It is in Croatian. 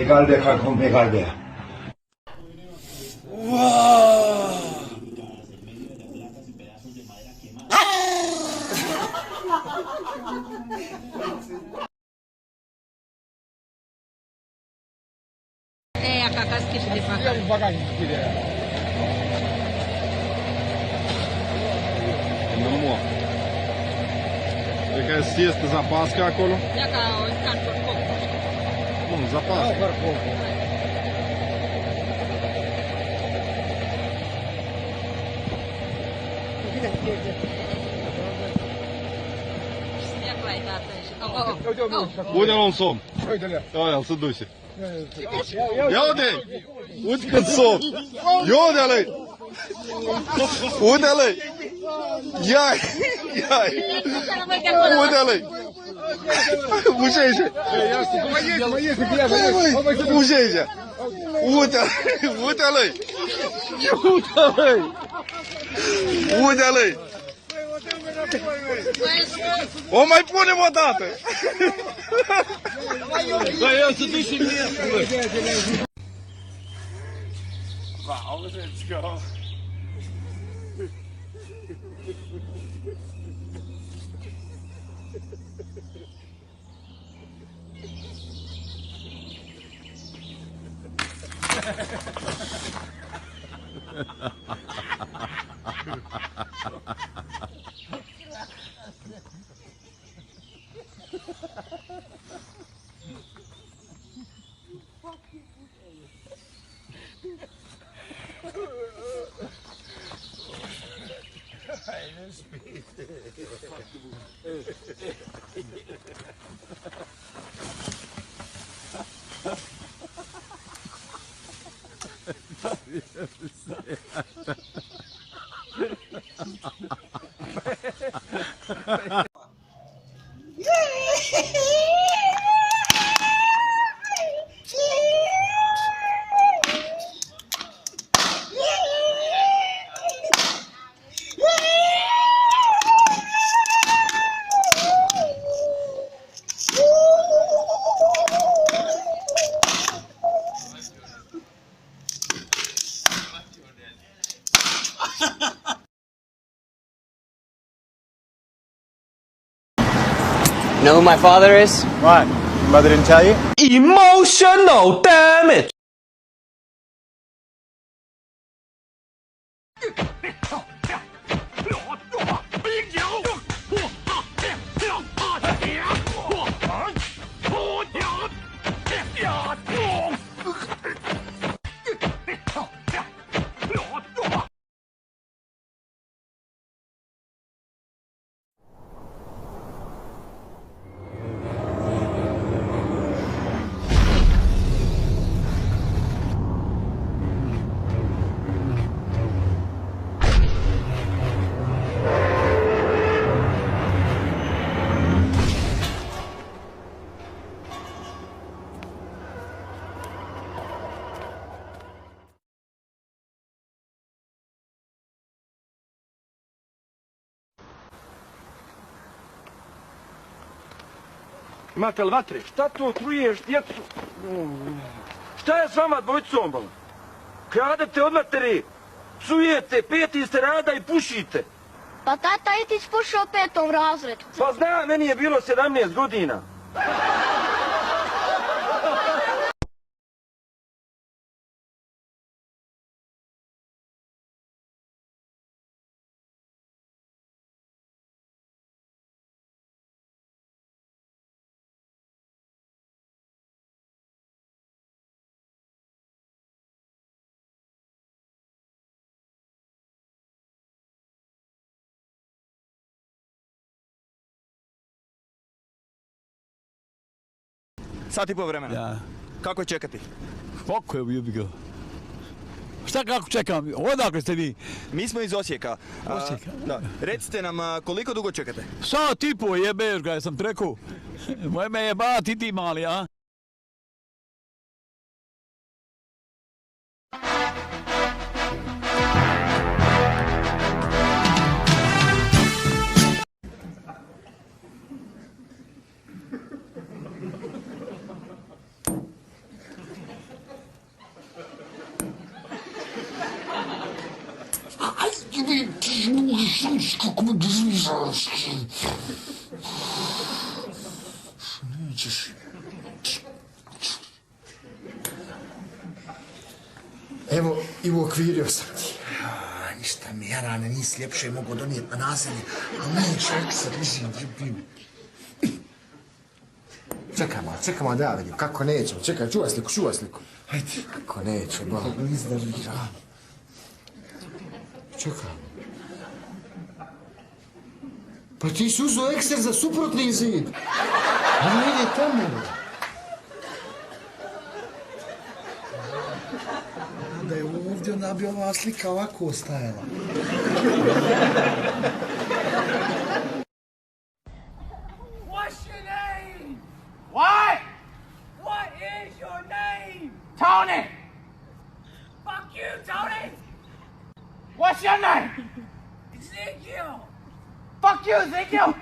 Egal wer kann kommen, egal wer. A Cacá esquece de pagar. Nu. Cred că este zapasca acolo. Ia ca o scan parcou. Nu, zapasca. Ia cu ai dată. Unde l-am somn? Aia, să duce. Ia uite! Uite cât somn! Ia uite-l! Uite-l! Ia-i! Ia-i! Uite-l! Mușește! Mușește! Uite-l! Uite-l! Uite-l! Uite-l! O mai punem o dată! Da, eu să duci și mie! Wow, let's go! You know who my father is? Why? Your mother didn't tell you? Emotional damage! Imate li vatre? Šta to truješ djecu? Šta je s vama dvojicom? Kradete od materi? Psujete, 5. ste rada i pušite. Pa tata je ti spušao u 5. razredu. Pa zna, meni je bilo 17 godina. Sat i pol vremena. Ja. Kako je čekati? Kako je ljubi ga? Šta kako čekam? Odakle ste vi? Mi smo iz Osijeka. Osijeka? Da. Recite nam koliko dugo čekate? Sat i pol jebeš ga, sam rekao. Moje me jebati ti mali, a? Kako me dozvižaš? Nećeš. Evo, i uokvirio sam ti. Ništa mi, Jarane, nisi ljepše mogu donijeti na naselje, ali neće ekser, mislim, Čekaj malo da ja vidim, kako nećemo, čekaj, čuvaj sliku. Ajde. Kako neće, ba, izdržira. Čekaj. Pa ti si uzeo ekser za suprotni zid. Ono ide tamo. Da je ovdje, onda bi ova slika ovako ostajala. What's your name? What? What is your name? Tony! Fuck you, Tony! What's your name? Ezekiel! Fuck you, Ezekiel!